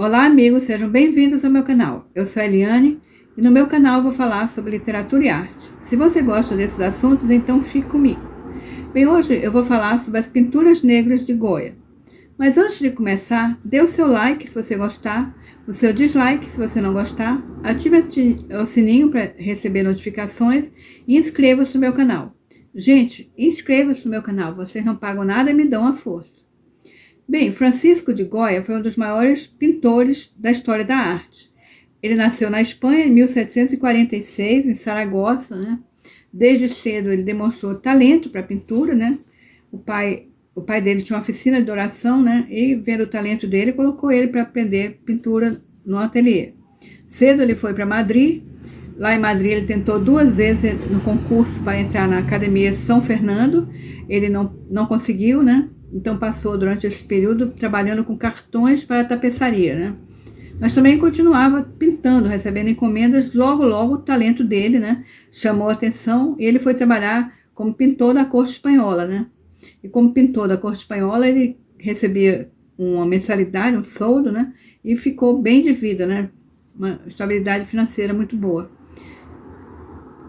Olá, amigos, sejam bem-vindos ao meu canal. Eu sou a Eliane e no meu canal eu vou falar sobre literatura e arte. Se você gosta desses assuntos, então fique comigo. Bem, hoje eu vou falar sobre as pinturas negras de Goya. Mas antes de começar, dê o seu like se você gostar, o seu dislike se você não gostar, ative o sininho para receber notificações e inscreva-se no meu canal. Gente, inscreva-se no meu canal, vocês não pagam nada e me dão a força. Bem, Francisco de Goya foi um dos maiores pintores da história da arte. Ele nasceu na Espanha em 1746, em Saragoça, né? Desde cedo ele demonstrou talento para a pintura, né? O pai dele tinha uma oficina de oração, né? E vendo o talento dele, colocou ele para aprender pintura no ateliê. Cedo ele foi para Madrid. Lá em Madrid ele tentou 2 vezes no concurso para entrar na Academia São Fernando. Ele não conseguiu, né? Então passou durante esse período trabalhando com cartões para tapeçaria, né? Mas também continuava pintando, recebendo encomendas. Logo o talento dele, né, chamou a atenção e ele foi trabalhar como pintor da corte espanhola, né? E como pintor da corte espanhola, ele recebia uma mensalidade, um soldo, né? E ficou bem de vida, né? Uma estabilidade financeira muito boa.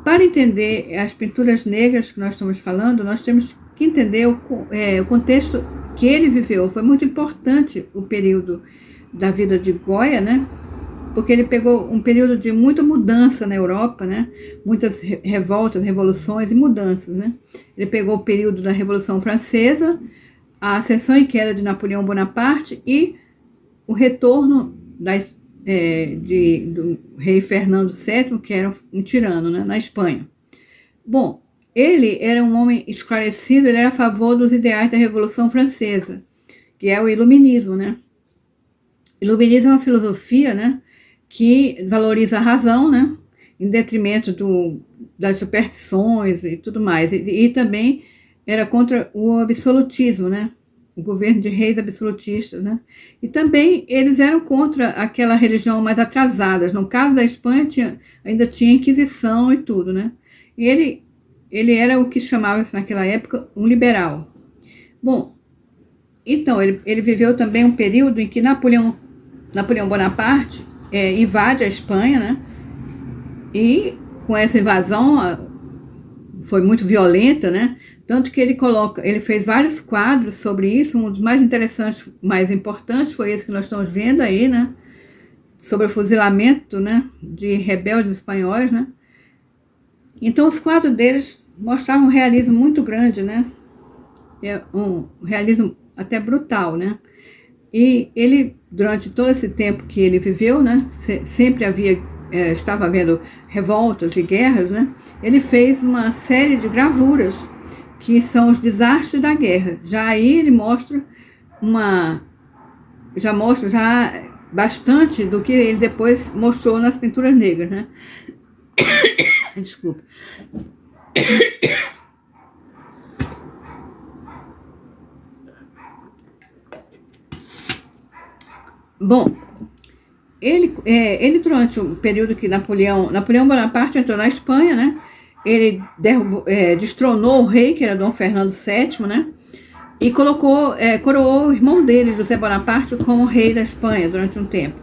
Para entender as pinturas negras que nós estamos falando, nós temos que entender o contexto que ele viveu. Foi muito importante o período da vida de Goya, né? Porque ele pegou um período de muita mudança na Europa, né? Muitas revoltas, revoluções e mudanças, né? Ele pegou o período da Revolução Francesa, a ascensão e queda de Napoleão Bonaparte e o retorno do rei Fernando VII, que era um tirano, né? Na Espanha. Bom, ele era um homem esclarecido, ele era a favor dos ideais da Revolução Francesa, que é o iluminismo, né? Iluminismo é uma filosofia, né, que valoriza a razão, né, em detrimento das superstições e tudo mais. E também era contra o absolutismo, né, o governo de reis absolutistas, né. E também eles eram contra aquela religião mais atrasada. No caso da Espanha, ainda tinha Inquisição e tudo, né. E ele era o que chamava-se naquela época um liberal. Bom, então, ele viveu também um período em que Napoleão Bonaparte invade a Espanha, né? E com essa invasão foi muito violenta, né? Tanto que ele fez vários quadros sobre isso. Um dos mais interessantes, mais importantes, foi esse que nós estamos vendo aí, né? Sobre o fuzilamento, né, de rebeldes espanhóis, né? Então, os quadros deles mostravam um realismo muito grande, né? Um realismo até brutal, né? E ele, durante todo esse tempo que ele viveu, né, sempre estava havendo revoltas e guerras, né? Ele fez uma série de gravuras que são os desastres da guerra. Já aí ele mostra já bastante do que ele depois mostrou nas pinturas negras, né? Desculpa. Bom, ele durante o período que Napoleão Bonaparte entrou na Espanha, né? Ele destronou o rei, que era Dom Fernando VII, né? E coroou o irmão dele, José Bonaparte, como rei da Espanha durante um tempo.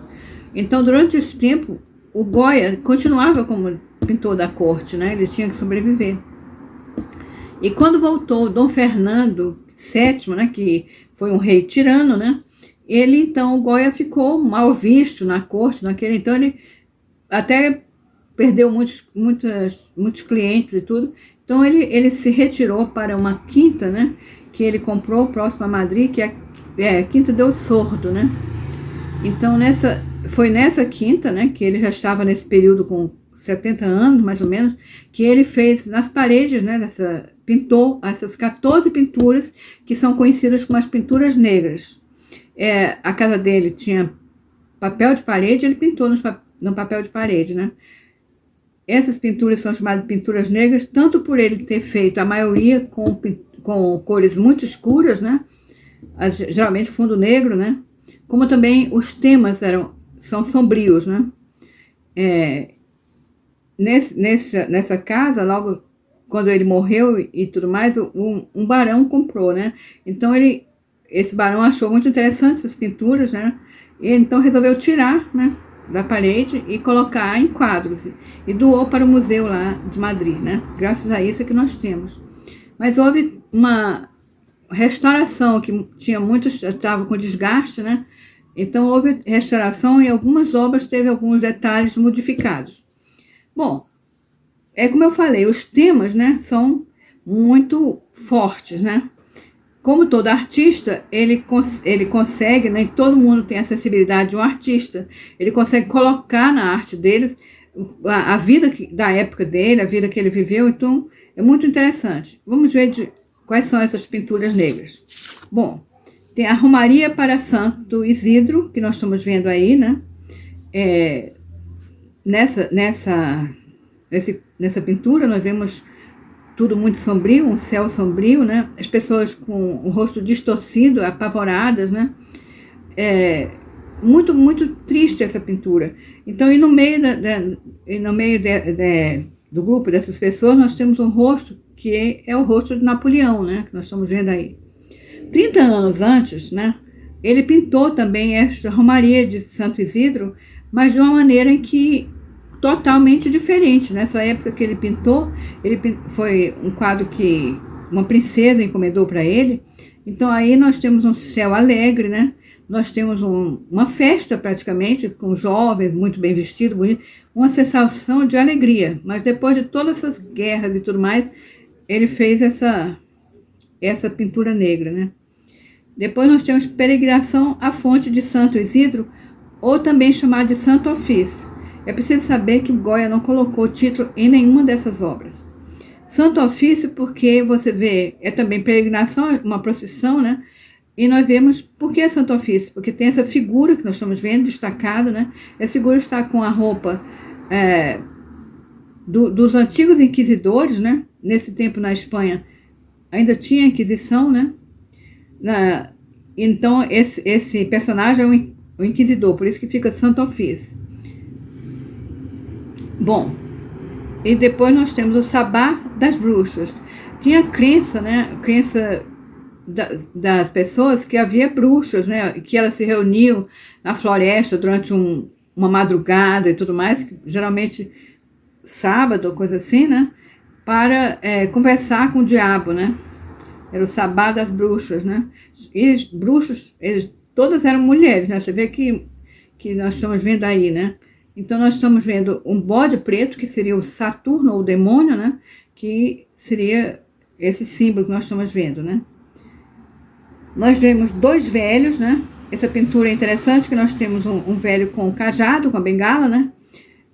Então, durante esse tempo, o Goya continuava como pintor da corte, né? Ele tinha que sobreviver. E quando voltou Dom Fernando VII, né? Que foi um rei tirano, né? O Goya ficou mal visto na corte, então ele até perdeu muitos clientes e tudo. Então ele se retirou para uma quinta, né, que ele comprou próximo a Madrid, que é a Quinta del Sordo, né. Então foi nessa quinta, né, que ele já estava nesse período com 70 anos, mais ou menos, que ele fez nas paredes, né, pintou essas 14 pinturas que são conhecidas como as pinturas negras. A casa dele tinha papel de parede, ele pintou no papel de parede, né? Essas pinturas são chamadas de pinturas negras, tanto por ele ter feito a maioria com cores muito escuras, né? Geralmente fundo negro, né? Como também os temas são sombrios, né? Nessa casa, logo quando ele morreu e tudo mais, um barão comprou, né? Então esse barão achou muito interessante essas pinturas, né? E então resolveu tirar, né, da parede e colocar em quadros. E doou para o museu lá de Madrid, né? Graças a isso é que nós temos. Mas houve uma restauração que tinha muitos, estava com desgaste, né? Então houve restauração e algumas obras teve alguns detalhes modificados. Bom, é como eu falei, os temas, né, são muito fortes, né? Como todo artista, ele consegue, nem todo mundo tem acessibilidade de um artista, ele consegue colocar na arte dele a vida da época dele, a vida que ele viveu, então é muito interessante. Vamos ver quais são essas pinturas negras. Bom, tem a Romaria para Santo Isidro, que nós estamos vendo aí, né? Nessa pintura nós vemos tudo muito sombrio, um céu sombrio, né? As pessoas com o rosto distorcido, apavoradas, né? Muito, muito triste essa pintura. Então, e no meio, do grupo dessas pessoas, nós temos um rosto que é o rosto de Napoleão, né? Que nós estamos vendo aí. 30 anos antes, né? Ele pintou também esta Romaria de Santo Isidro, mas de uma maneira em que totalmente diferente. Nessa época que ele pintou, foi um quadro que uma princesa encomendou para ele. Então aí nós temos um céu alegre, né? Nós temos uma festa praticamente, com jovens muito bem vestidos, bonito, uma sensação de alegria. Mas depois de todas essas guerras e tudo mais, ele fez essa pintura negra, né? Depois nós temos Peregrinação à Fonte de Santo Isidro, ou também chamado de Santo Ofício. É preciso saber que Goya não colocou título em nenhuma dessas obras. Santo Ofício, porque você vê, é também peregrinação, uma procissão, né? E nós vemos, por que Santo Ofício? Porque tem essa figura que nós estamos vendo, destacada, né? Essa figura está com a roupa dos antigos inquisidores, né? Nesse tempo na Espanha ainda tinha Inquisição, né? Então esse personagem é o inquisidor, por isso que fica Santo Ofício. Bom, e depois nós temos o Sabá das Bruxas. Tinha crença, né? Crença das pessoas que havia bruxas, né? Que elas se reuniam na floresta durante uma madrugada e tudo mais, que, geralmente sábado ou coisa assim, né? Para conversar com o diabo, né? Era o Sabá das Bruxas, né? E os bruxos, todas eram mulheres, né? Você vê que nós estamos vendo aí, né? Então, nós estamos vendo um bode preto, que seria o Saturno, ou o demônio, né? Que seria esse símbolo que nós estamos vendo, né? Nós vemos dois velhos, né? Essa pintura é interessante, que nós temos um velho com cajado, com a bengala, né?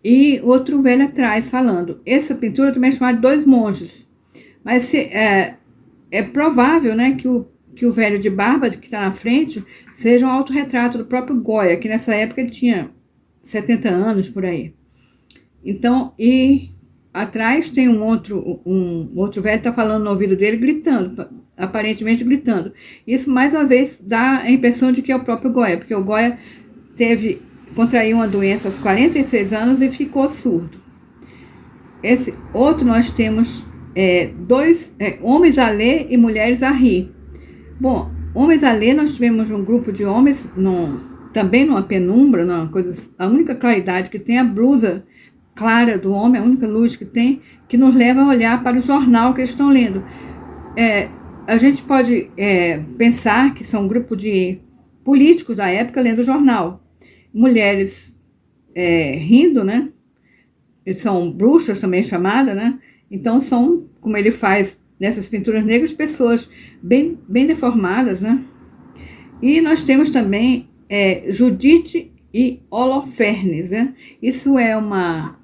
E outro velho atrás, falando. Essa pintura também é chamada de dois monges. Mas é provável, né, que o velho de barba, que está na frente, seja um autorretrato do próprio Goya, que nessa época ele tinha 70 anos, por aí. Então, e atrás tem um outro velho que está falando no ouvido dele, gritando, aparentemente gritando. Isso, mais uma vez, dá a impressão de que é o próprio Goya, porque o Goya contraiu uma doença aos 46 anos e ficou surdo. Esse outro nós temos dois homens a ler e mulheres a rir. Bom, homens a ler, nós tivemos um grupo de homens também numa penumbra, a única claridade que tem é a blusa clara do homem, a única luz que tem, que nos leva a olhar para o jornal que eles estão lendo. A gente pode pensar que são um grupo de políticos da época lendo o jornal. Mulheres rindo, né? São bruxas também chamadas, né? Então são, como ele faz nessas pinturas negras, pessoas bem, bem deformadas, né? E nós temos também Judite e Holofernes, né? Isso é uma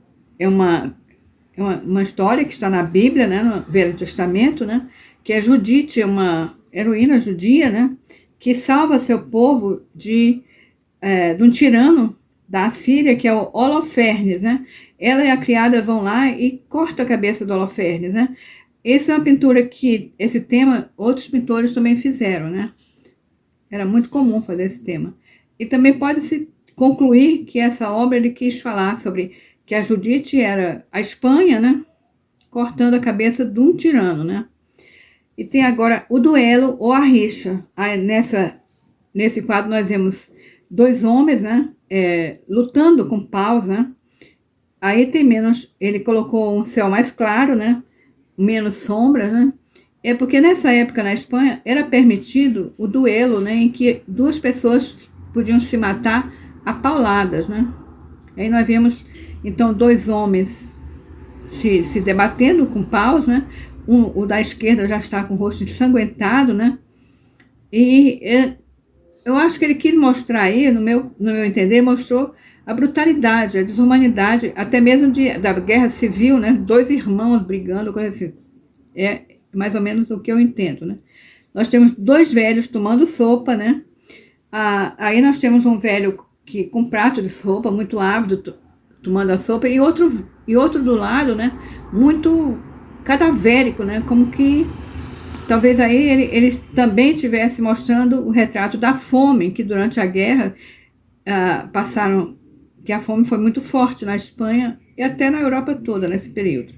história que está na Bíblia, né? No Velho Testamento, né? Que a Judite é uma heroína judia, né? Que salva seu povo de um tirano da Assíria, que é o Holofernes, né? Ela e a criada vão lá e cortam a cabeça do Holofernes, né? Essa é uma pintura que, esse tema, outros pintores também fizeram, né? Era muito comum fazer esse tema. E também pode-se concluir que essa obra ele quis falar sobre que a Judite era a Espanha, né? Cortando a cabeça de um tirano, né? E tem agora o duelo ou a rixa. Nesse quadro nós vemos dois homens, né, lutando com paus, né? Aí tem menos, ele colocou um céu mais claro, né? Menos sombras, né? É porque nessa época na Espanha era permitido o duelo, né? Em que duas pessoas podiam se matar a pauladas, né? Aí nós vemos, então, dois homens se debatendo com paus, né? O da esquerda já está com o rosto ensanguentado, né? E eu acho que ele quis mostrar aí, no meu entender, mostrou a brutalidade, a desumanidade, até mesmo da guerra civil, né? Dois irmãos brigando, coisa assim. É mais ou menos o que eu entendo, né? Nós temos dois velhos tomando sopa, né? Aí nós temos um velho com prato de sopa, muito ávido, tomando a sopa, e outro do lado, né? Muito cadavérico, né? Como que talvez aí ele também estivesse mostrando o retrato da fome, que durante a guerra passaram, que a fome foi muito forte na Espanha e até na Europa toda nesse período.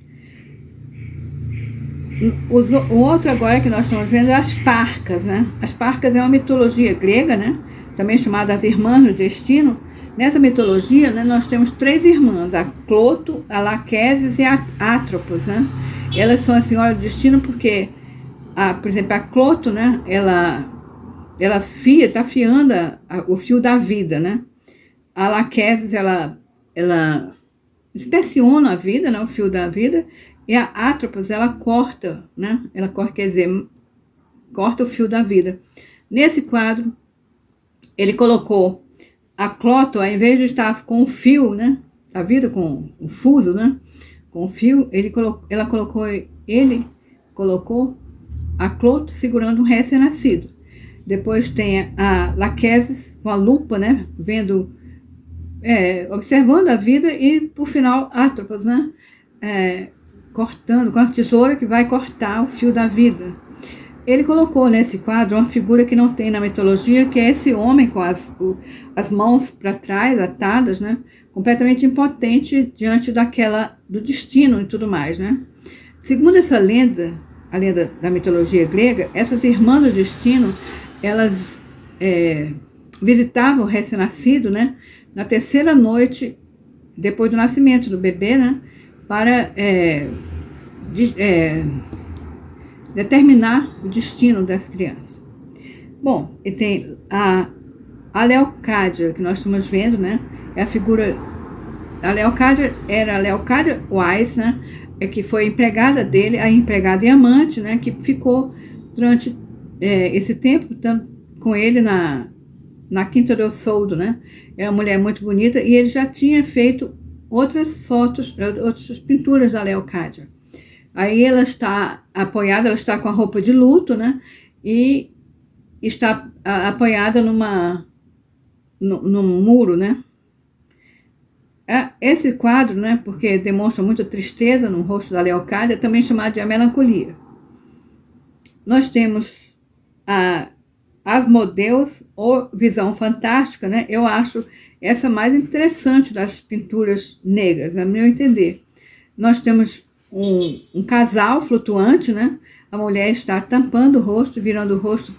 O outro agora que nós estamos vendo é as Parcas, né? As Parcas é uma mitologia grega, né? Também chamada as Irmãs do Destino. Nessa mitologia, né, nós temos três irmãs, a Cloto, a Laquesis e a Atropos, né? Elas são a Senhora do Destino porque, por exemplo, a Cloto, né? Ela está fiando o fio da vida, né? A Laquesis, ela inspeciona a vida, né? O fio da vida. E a Atropos, ela corta, né? Ela corta, quer dizer, corta o fio da vida. Nesse quadro, ele colocou a Cloto, ao invés de estar com o fio, né? Da vida, com o fuso, né? Com o fio, ele colocou a Cloto segurando um recém-nascido. Depois tem a Laquesis com a lupa, né? Vendo, observando a vida e, por final, Atropos, né? Cortando com a tesoura que vai cortar o fio da vida. Ele colocou nesse quadro uma figura que não tem na mitologia, que é esse homem com as mãos para trás, atadas, né? Completamente impotente diante do destino e tudo mais, né? Segundo essa lenda, a lenda da mitologia grega, essas irmãs do destino, elas visitavam o recém-nascido, né? Na terceira noite, depois do nascimento do bebê, né? Para determinar o destino dessa criança. Bom, e tem a Leocádia, que nós estamos vendo, né? É a figura. A Leocádia era a Leocádia Weiss, né? Que foi empregada dele, a empregada e amante, né? Que ficou durante esse tempo com ele na Quinta del Soldo, né? É uma mulher muito bonita e ele já tinha feito outras fotos, outras pinturas da Leocádia. Aí ela está apoiada, ela está com a roupa de luto, né? E está apoiada num muro, né? Esse quadro, né? Porque demonstra muita tristeza no rosto da Leocádia, é também chamado de a melancolia. Nós temos Asmodeus, ou Visão Fantástica, né? Eu acho essa mais interessante das pinturas negras, no meu entender. Nós temos um casal flutuante, né? A mulher está tampando o rosto, virando o rosto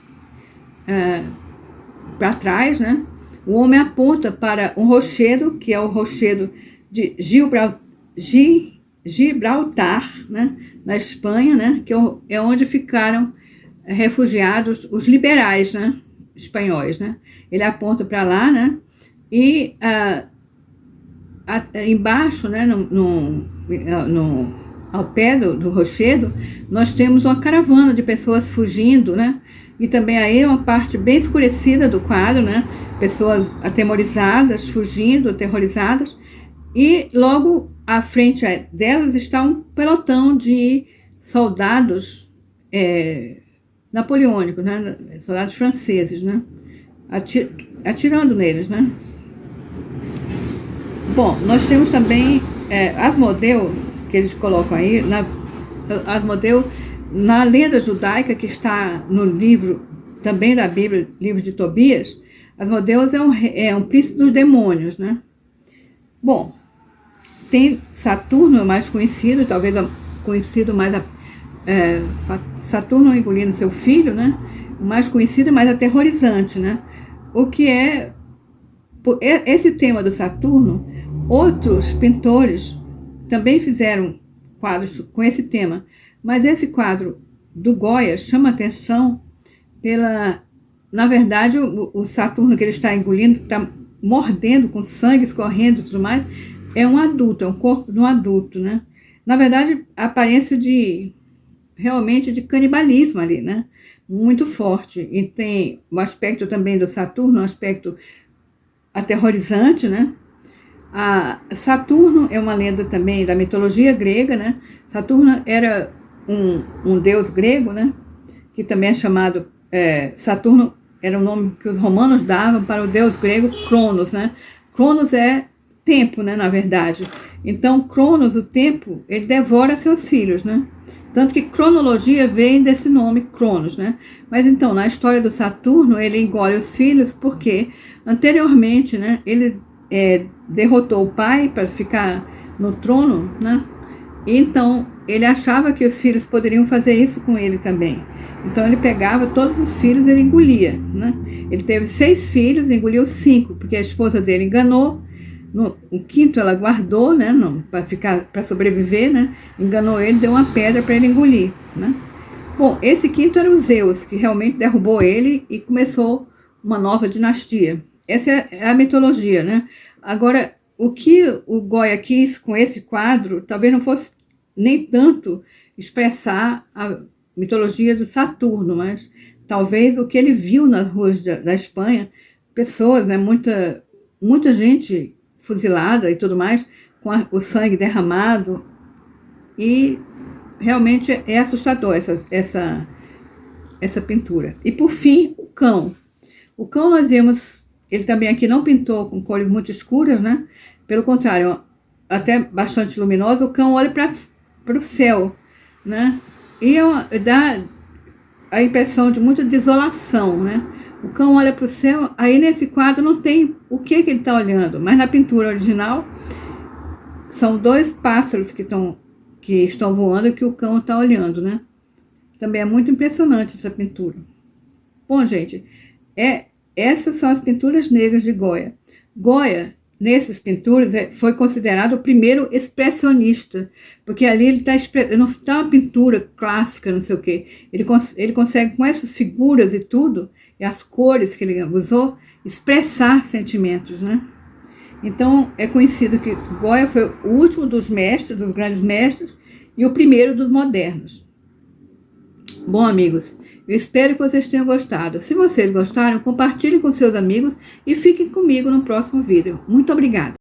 para trás, né? O homem aponta para um rochedo, que é o rochedo de Gibraltar, né? Na Espanha, né? Que é onde ficaram refugiados os liberais, né? Espanhóis, né? Ele aponta para lá, né? E embaixo, né? Ao pé do rochedo, nós temos uma caravana de pessoas fugindo, né? E também aí uma parte bem escurecida do quadro, né? Pessoas atemorizadas, fugindo, aterrorizadas. E logo à frente delas está um pelotão de soldados napoleônicos, né? Soldados franceses, né? Atirando neles, né? Bom, nós temos também Asmodeu, que eles colocam aí, Asmodeu, na lenda judaica que está no livro, também da Bíblia, livro de Tobias. Asmodeus é um príncipe dos demônios, né? Bom, tem Saturno, o mais conhecido, talvez conhecido mais... Saturno engolindo seu filho, né? O mais conhecido e mais aterrorizante, né? O que é esse tema do Saturno, outros pintores também fizeram quadros com esse tema, mas esse quadro do Goya chama atenção na verdade, o Saturno que ele está engolindo, que está mordendo com sangue escorrendo e tudo mais, é um adulto, é um corpo de um adulto, né? Na verdade, a aparência realmente de canibalismo ali, né? Muito forte. E tem o aspecto também do Saturno, um aspecto aterrorizante, né? Saturno é uma lenda também da mitologia grega, né? Saturno era um deus grego, né? Que também é chamado... Saturno era o nome que os romanos davam para o deus grego Cronos, né? Cronos é tempo, né? Na verdade. Então, Cronos, o tempo, ele devora seus filhos, né? Tanto que cronologia vem desse nome, Cronos, né? Mas então, na história do Saturno, ele engole os filhos porque anteriormente, né? Ele derrotou o pai para ficar no trono, né? Então, ele achava que os filhos poderiam fazer isso com ele também. Então, ele pegava todos os filhos e ele engolia, né? Ele teve 6 filhos, engoliu 5, porque a esposa dele enganou. O quinto ela guardou, né? Para sobreviver, né? Enganou ele, deu uma pedra para ele engolir, né? Bom, esse quinto era o Zeus, que realmente derrubou ele e começou uma nova dinastia. Essa é a mitologia, né? Agora, o que o Goya quis com esse quadro, talvez não fosse nem tanto expressar a mitologia do Saturno, mas talvez o que ele viu nas ruas da Espanha, pessoas, né? Muita gente fuzilada e tudo mais, com o sangue derramado, e realmente é assustador essa pintura. E por fim, o cão. O cão nós vemos, ele também aqui não pintou com cores muito escuras, né? Pelo contrário, até bastante luminoso. O cão olha para o céu, né? E dá a impressão de muita desolação, né? O cão olha para o céu, aí nesse quadro não tem o que ele está olhando, mas na pintura original são 2 pássaros que estão voando e que o cão está olhando, né? Também é muito impressionante essa pintura. Bom, gente, essas são as pinturas negras de Goya. Goya, nessas pinturas, foi considerado o primeiro expressionista, porque ali ele não está uma pintura clássica, não sei o quê. Ele consegue, com essas figuras e tudo, e as cores que ele usou, expressar sentimentos, né? Então, é conhecido que Goya foi o último dos grandes mestres, e o primeiro dos modernos. Bom, amigos, eu espero que vocês tenham gostado. Se vocês gostaram, compartilhem com seus amigos e fiquem comigo no próximo vídeo. Muito obrigada!